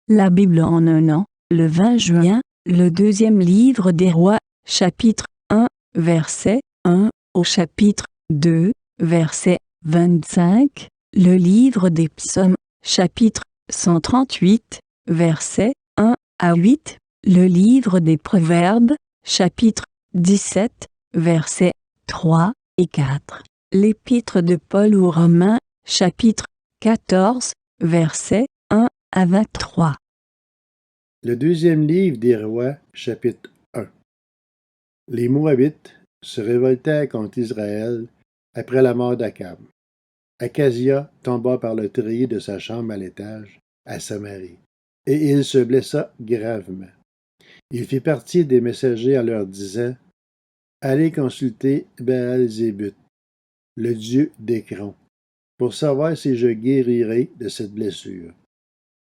La Bible en un an, le 20 juin, le deuxième livre des rois, chapitre 1, verset 1 au chapitre 2, verset 25, le livre des psaumes, chapitre 138, verset 1 à 8, le livre des proverbes, chapitre 17, versets 3 et 4, l'épître de Paul aux Romains, chapitre 14, versets 1 à 23. Le deuxième livre des rois, chapitre 1. Les Moabites se révoltèrent contre Israël après la mort d'Akab. Acasia tomba par le treillis de sa chambre à l'étage, à Samarie, et il se blessa gravement. Il fit partie des messagers en leur disant: Allez consulter Baal-Zébut, le dieu d'Écron, pour savoir si je guérirai de cette blessure.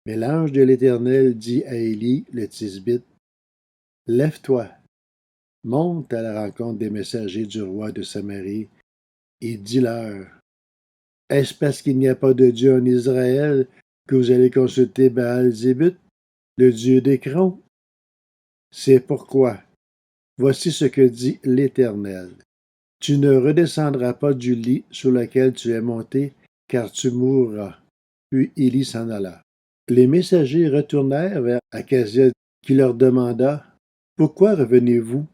Mais l'ange de l'Éternel dit à Élie le Tisbite: Lève-toi, monte à la rencontre des messagers du roi de Samarie, et dis-leur: Est-ce parce qu'il n'y a pas de Dieu en Israël que vous allez consulter Baal-Zébut, le dieu d'Écron? C'est pourquoi, voici ce que dit l'Éternel: Tu ne redescendras pas du lit sur lequel tu es monté, car tu mourras. Puis Élie s'en alla. Les messagers retournèrent vers Acasia, qui leur demanda: Pourquoi revenez-vous?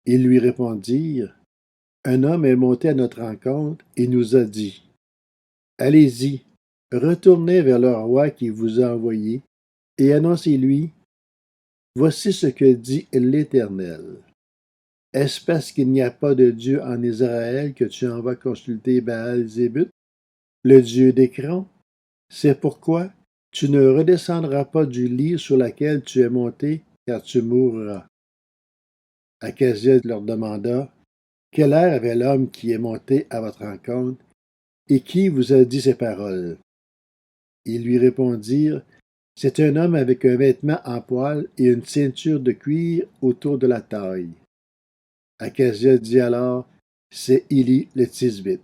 Ils lui répondirent: Un homme est monté à notre rencontre et nous a dit: Allez-y, retournez vers le roi qui vous a envoyé, et annoncez-lui: Voici ce que dit l'Éternel. Est-ce parce qu'il n'y a pas de Dieu en Israël que tu en vas consulter Baal-Zébut, le dieu d'Écron? C'est pourquoi tu ne redescendras pas du lit sur lequel tu es monté, car tu mourras. Acasia leur demanda: Quel air avait l'homme qui est monté à votre rencontre, et qui vous a dit ces paroles? Ils lui répondirent: C'est un homme avec un vêtement en poil et une ceinture de cuir autour de la taille. Acasia dit alors: C'est Élie le Tisbite.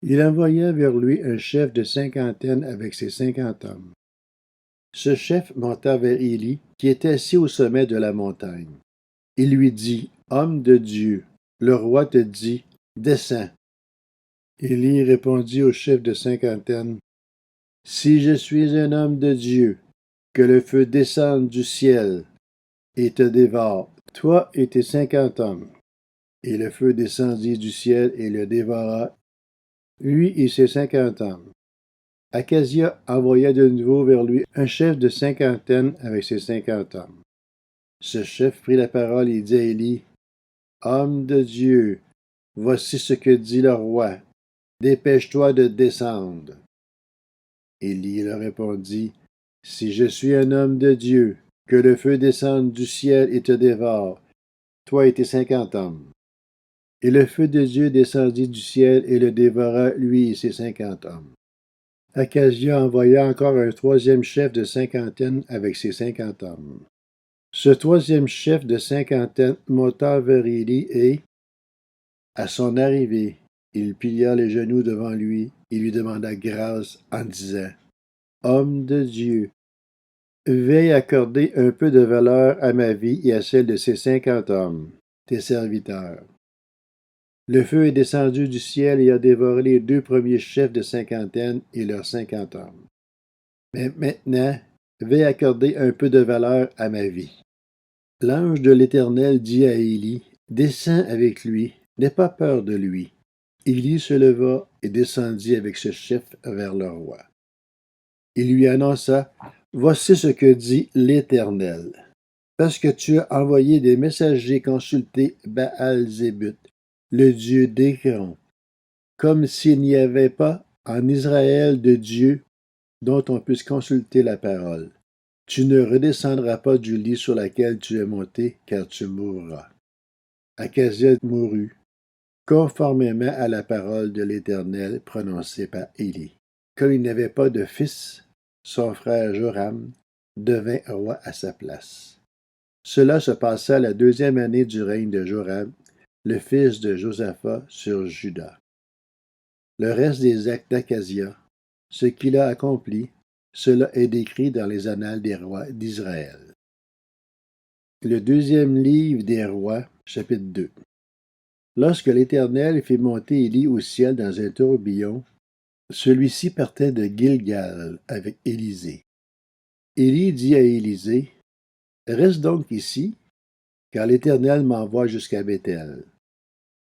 Il envoya vers lui un chef de cinquantaine avec ses 50 hommes. Ce chef monta vers Élie, qui était assis au sommet de la montagne. Il lui dit: Homme de Dieu, le roi te dit: Descends. Élie répondit au chef de cinquantaine: Si je suis un homme de Dieu, que le feu descende du ciel et te dévore, toi et tes 50 hommes. Et le feu descendit du ciel et le dévora, lui et ses 50 hommes. Acasia envoya de nouveau vers lui un chef de cinquantaine avec ses 50 hommes. Ce chef prit la parole et dit à Élie: Homme de Dieu, voici ce que dit le roi. Dépêche-toi de descendre. Élie leur répondit: Si je suis un homme de Dieu, que le feu descende du ciel et te dévore, toi et tes 50 hommes. Et le feu de Dieu descendit du ciel et le dévora, lui et ses 50 hommes. Acasia envoya encore un troisième chef de cinquantaine avec ses 50 hommes. Ce troisième chef de cinquantaine monta vers Élie et, à son arrivée, il plia les genoux devant lui et lui demanda grâce en disant: Homme de Dieu, veuille accorder un peu de valeur à ma vie et à celle de ces 50 hommes, tes serviteurs. Le feu est descendu du ciel et a dévoré les 2 premiers chefs de cinquantaine et leurs 50 hommes. Mais maintenant, veuille accorder un peu de valeur à ma vie. L'ange de l'Éternel dit à Élie: Descends avec lui, n'aie pas peur de lui. Élie se leva et descendit avec ce chef vers le roi. Il lui annonça: Voici ce que dit l'Éternel. Parce que tu as envoyé des messagers consulter Baal-Zébut, le dieu d'Écron, comme s'il n'y avait pas en Israël de Dieu dont on puisse consulter la parole. Tu ne redescendras pas du lit sur lequel tu es monté, car tu mourras. Acasia mourut, conformément à la parole de l'Éternel prononcée par Élie. Comme il n'avait pas de fils, son frère Joram devint roi à sa place. Cela se passa la 2e année du règne de Joram, le fils de Josaphat, sur Juda. Le reste des actes d'Acasia, ce qu'il a accompli, Cela est décrit dans les Annales des rois d'Israël. Le deuxième livre des rois, chapitre 2. Lorsque l'Éternel fit monter Élie au ciel dans un tourbillon, celui-ci partait de Gilgal avec Élisée. Élie dit à Élisée, « Reste donc ici, car l'Éternel m'envoie jusqu'à Béthel. »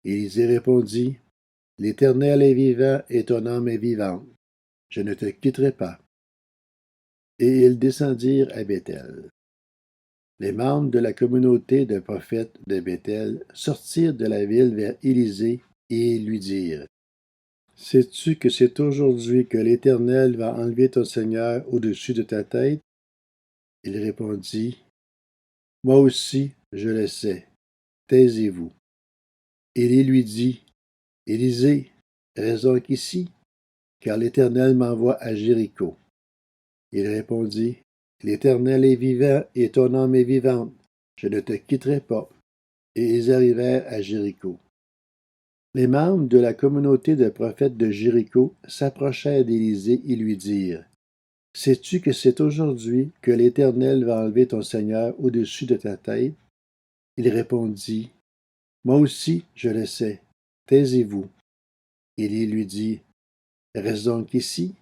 Élisée répondit, « L'Éternel est vivant et ton âme est vivante. Je ne te quitterai pas. » Et ils descendirent à Béthel. Les membres de la communauté de prophètes de Béthel sortirent de la ville vers Élisée et lui dirent, « Sais-tu que c'est aujourd'hui que l'Éternel va enlever ton Seigneur au-dessus de ta tête? » Il répondit, « Moi aussi, je le sais. Taisez-vous. » Élie lui dit, « Élisée, reste donc ici, car l'Éternel m'envoie à Jéricho. » Il répondit, « L'Éternel est vivant et ton âme est vivante. Je ne te quitterai pas. » Et ils arrivèrent à Jéricho. Les membres de la communauté de prophètes de Jéricho s'approchèrent d'Élisée et lui dirent, « Sais-tu que c'est aujourd'hui que l'Éternel va enlever ton Seigneur au-dessus de ta tête? » Il répondit, « Moi aussi, je le sais. Taisez-vous. » Élie lui dit, « Reste donc ici,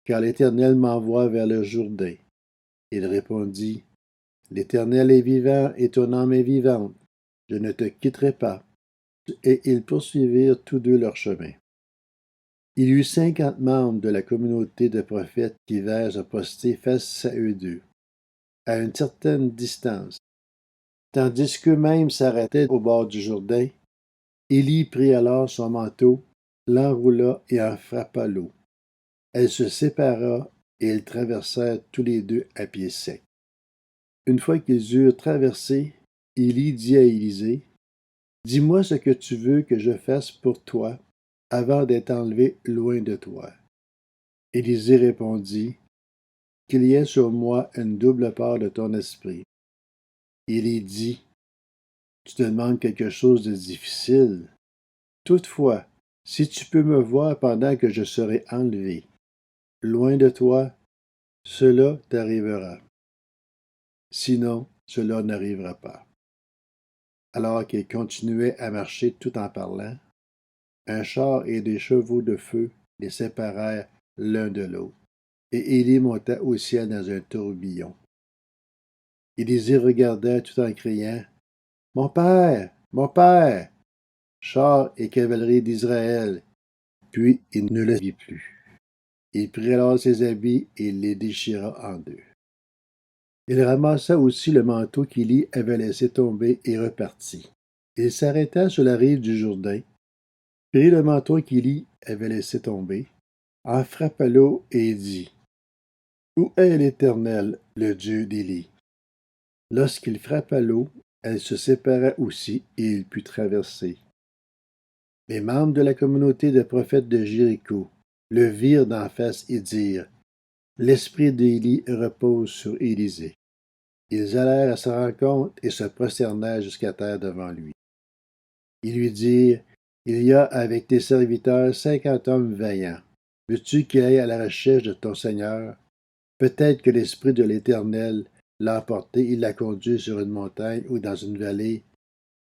car l'Éternel m'envoie vers le Jourdain. » Il répondit, « L'Éternel est vivant et ton âme est vivante. Je ne te quitterai pas. » Et ils poursuivirent tous deux leur chemin. Il y eut 50 membres de la communauté de prophètes qui vinrent se poster face à eux deux, à une certaine distance. Tandis qu'eux-mêmes s'arrêtaient au bord du Jourdain, Élie prit alors son manteau, l'enroula et en frappa l'eau. Elle se sépara et ils traversèrent tous les deux à pied sec. Une fois qu'ils eurent traversé, Élie dit à Élisée, « Dis-moi ce que tu veux que je fasse pour toi avant d'être enlevé loin de toi. » Élisée répondit, « Qu'il y ait sur moi une double part de ton esprit. » Élie dit, « Tu te demandes quelque chose de difficile. Toutefois, si tu peux me voir pendant que je serai enlevé, loin de toi, cela t'arrivera. Sinon, cela n'arrivera pas. » Alors qu'ils continuaient à marcher tout en parlant, un char et des chevaux de feu les séparèrent l'un de l'autre, et Élie monta au ciel dans un tourbillon. Élisée regarda tout en criant, « Mon père! Mon père! » Chars et cavalerie d'Israël. Puis il ne le vit plus. Il prit alors ses habits et les déchira en deux. Il ramassa aussi le manteau qu'Élie avait laissé tomber et repartit. Il s'arrêta sur la rive du Jourdain, prit le manteau qu'Élie avait laissé tomber, en frappa l'eau et dit, « Où est l'Éternel, le Dieu d'Élie? » Lorsqu'il frappa l'eau, elle se sépara aussi et il put traverser. Les membres de la communauté des prophètes de Jéricho le virent d'en face et dirent, « L'esprit d'Élie repose sur Élisée. » Ils allèrent à sa rencontre et se prosternèrent jusqu'à terre devant lui. Ils lui dirent, « Il y a avec tes serviteurs 50 hommes vaillants. Veux-tu qu'ils aillent à la recherche de ton Seigneur? Peut-être que l'Esprit de l'Éternel l'a emporté et l'a conduit sur une montagne ou dans une vallée. »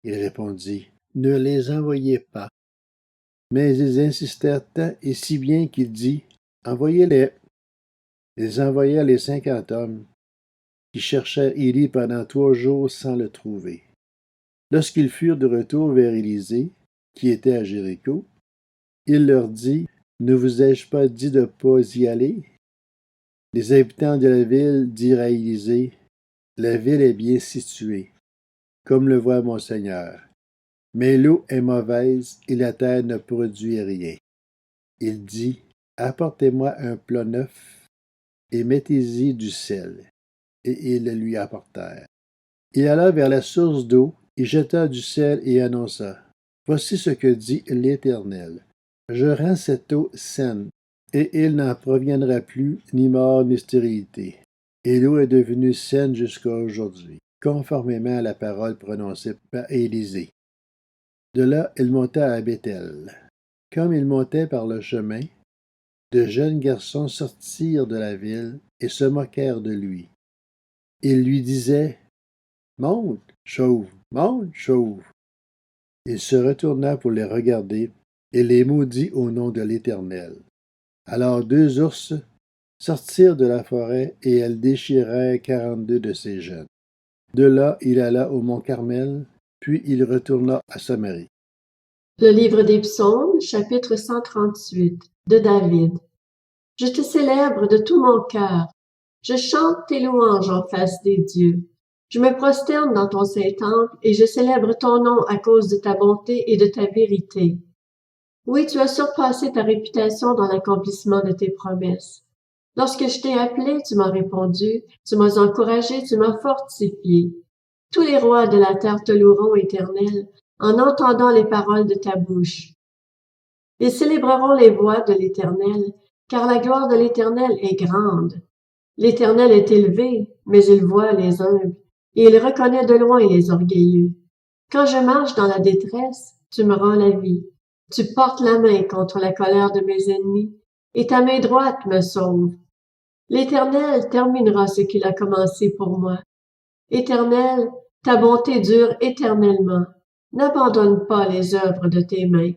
Il répondit, « Ne les envoyez pas. » Mais ils insistèrent tant et si bien qu'il dit, « Envoyez-les. » Ils envoyèrent les 50 hommes, qui cherchèrent Élie pendant 3 jours sans le trouver. Lorsqu'ils furent de retour vers Élisée, qui était à Jéricho, il leur dit, « Ne vous ai-je pas dit de ne pas y aller? » Les habitants de la ville dirent à Élisée, « La ville est bien située, comme le voit mon Seigneur, mais l'eau est mauvaise et la terre ne produit rien. » Il dit, « Apportez-moi un plat neuf et mettez-y du sel. » Et ils le lui apportèrent. Il alla vers la source d'eau, y jeta du sel et annonça, « Voici ce que dit l'Éternel. Je rends cette eau saine, et il n'en proviendra plus ni mort ni stérilité. » Et l'eau est devenue saine jusqu'à aujourd'hui, conformément à la parole prononcée par Élisée. De là, il monta à Béthel. Comme il montait par le chemin, de jeunes garçons sortirent de la ville et se moquèrent de lui. Ils lui disaient: Monte, chauve, monte, chauve. Il se retourna pour les regarder et les maudit au nom de l'Éternel. Alors 2 ours sortirent de la forêt et elles déchirèrent 42 de ses jeunes. De là, il alla au mont Carmel, puis il retourna à Samarie. Le livre des Psaumes, chapitre 138, de David. Je te célèbre de tout mon cœur. Je chante tes louanges en face des dieux. Je me prosterne dans ton saint temple et je célèbre ton nom à cause de ta bonté et de ta vérité. Oui, tu as surpassé ta réputation dans l'accomplissement de tes promesses. Lorsque je t'ai appelé, tu m'as répondu, tu m'as encouragé, tu m'as fortifié. Tous les rois de la terre te loueront, Éternel, en entendant les paroles de ta bouche. Ils célébreront les voies de l'Éternel, car la gloire de l'Éternel est grande. L'Éternel est élevé, mais il voit les humbles, et il reconnaît de loin les orgueilleux. Quand je marche dans la détresse, tu me rends la vie. Tu portes la main contre la colère de mes ennemis, et ta main droite me sauve. L'Éternel terminera ce qu'il a commencé pour moi. Éternel, ta bonté dure éternellement. N'abandonne pas les œuvres de tes mains.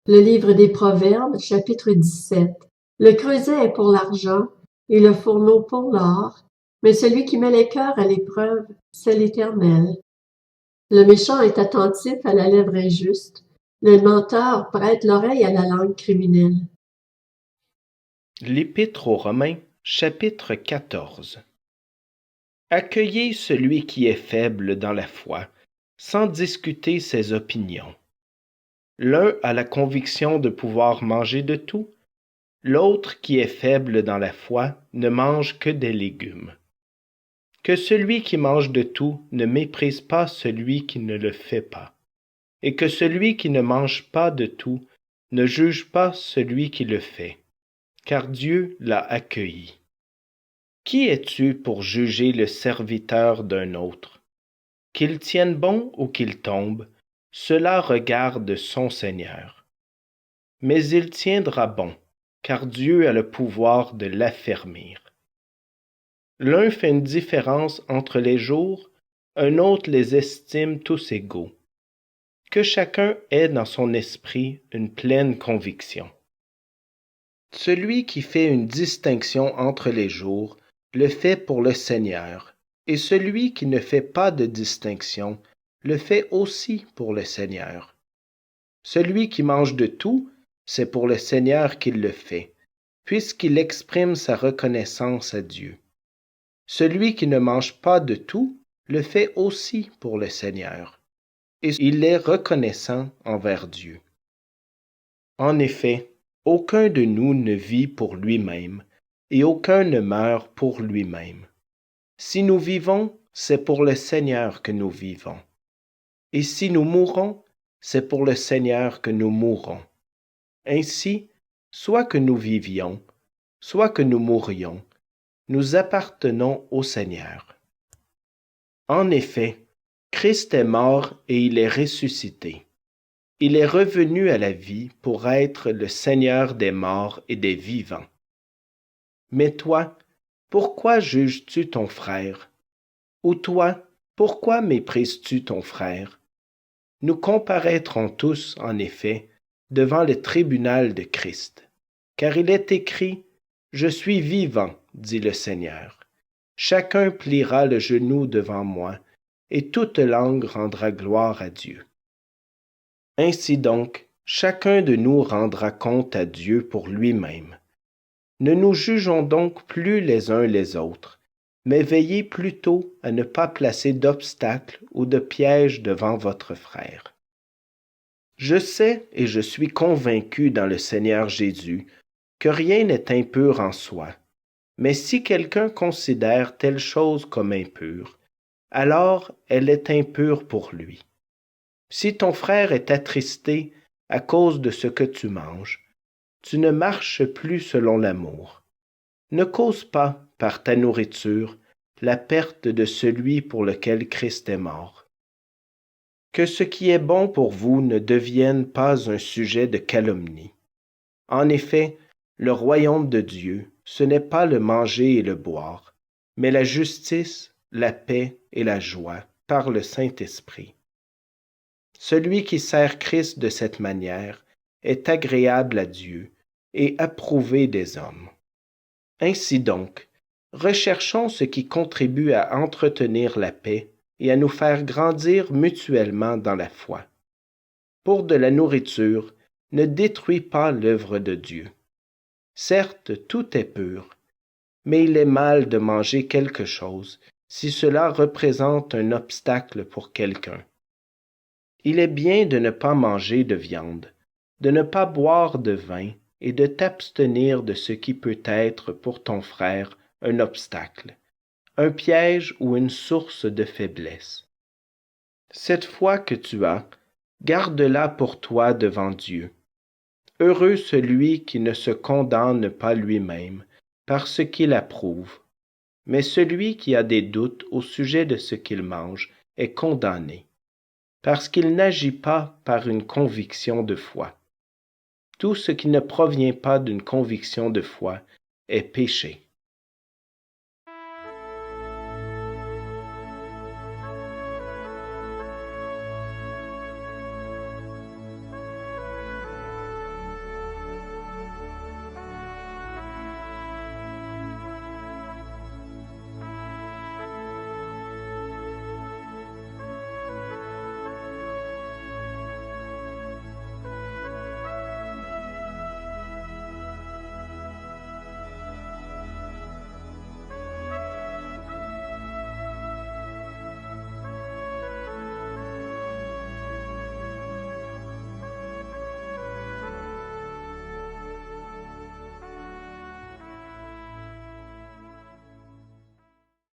Le livre des Proverbes, chapitre 17. Le creuset est pour l'argent et le fourneau pour l'or, mais celui qui met les cœurs à l'épreuve, c'est l'Éternel. Le méchant est attentif à la lèvre injuste, le menteur prête l'oreille à la langue criminelle. L'Épître aux Romains, chapitre 14. Accueillez celui qui est faible dans la foi, sans discuter ses opinions. L'un a la conviction de pouvoir manger de tout, l'autre qui est faible dans la foi ne mange que des légumes. Que celui qui mange de tout ne méprise pas celui qui ne le fait pas, et que celui qui ne mange pas de tout ne juge pas celui qui le fait, car Dieu l'a accueilli. Qui es-tu pour juger le serviteur d'un autre? Qu'il tienne bon ou qu'il tombe, cela regarde son Seigneur. Mais il tiendra bon, car Dieu a le pouvoir de l'affermir. L'un fait une différence entre les jours, un autre les estime tous égaux. Que chacun ait dans son esprit une pleine conviction. Celui qui fait une distinction entre les jours le fait pour le Seigneur, et celui qui ne fait pas de distinction le fait aussi pour le Seigneur. Celui qui mange de tout, c'est pour le Seigneur qu'il le fait, puisqu'il exprime sa reconnaissance à Dieu. Celui qui ne mange pas de tout le fait aussi pour le Seigneur, et il est reconnaissant envers Dieu. En effet, aucun de nous ne vit pour lui-même, et aucun ne meurt pour lui-même. Si nous vivons, c'est pour le Seigneur que nous vivons. Et si nous mourons, c'est pour le Seigneur que nous mourons. Ainsi, soit que nous vivions, soit que nous mourions, nous appartenons au Seigneur. En effet, Christ est mort et il est ressuscité. Il est revenu à la vie pour être le Seigneur des morts et des vivants. Mais toi, pourquoi juges-tu ton frère? Ou toi, pourquoi méprises-tu ton frère? Nous comparaîtrons tous, en effet, devant le tribunal de Christ. Car il est écrit, « Je suis vivant, dit le Seigneur. Chacun pliera le genou devant moi, et toute langue rendra gloire à Dieu. » Ainsi donc, chacun de nous rendra compte à Dieu pour lui-même. Ne nous jugeons donc plus les uns les autres, mais veillez plutôt à ne pas placer d'obstacles ou de pièges devant votre frère. Je sais et je suis convaincu dans le Seigneur Jésus que rien n'est impur en soi, mais si quelqu'un considère telle chose comme impure, alors elle est impure pour lui. Si ton frère est attristé à cause de ce que tu manges, tu ne marches plus selon l'amour. Ne cause pas, par ta nourriture, la perte de celui pour lequel Christ est mort. Que ce qui est bon pour vous ne devienne pas un sujet de calomnie. En effet, Le royaume de Dieu, ce n'est pas le manger et le boire, mais la justice, la paix et la joie par le Saint-Esprit. Celui qui sert Christ de cette manière est agréable à Dieu et approuvé des hommes. Ainsi donc, recherchons ce qui contribue à entretenir la paix et à nous faire grandir mutuellement dans la foi. Pour de la nourriture, ne détruis pas l'œuvre de Dieu. Certes, tout est pur, mais il est mal de manger quelque chose si cela représente un obstacle pour quelqu'un. Il est bien de ne pas manger de viande, de ne pas boire de vin et de t'abstenir de ce qui peut être pour ton frère un obstacle, un piège ou une source de faiblesse. Cette foi que tu as, garde-la pour toi devant Dieu. Heureux celui qui ne se condamne pas lui-même par ce qu'il approuve, mais celui qui a des doutes au sujet de ce qu'il mange est condamné, parce qu'il n'agit pas par une conviction de foi. Tout ce qui ne provient pas d'une conviction de foi est péché.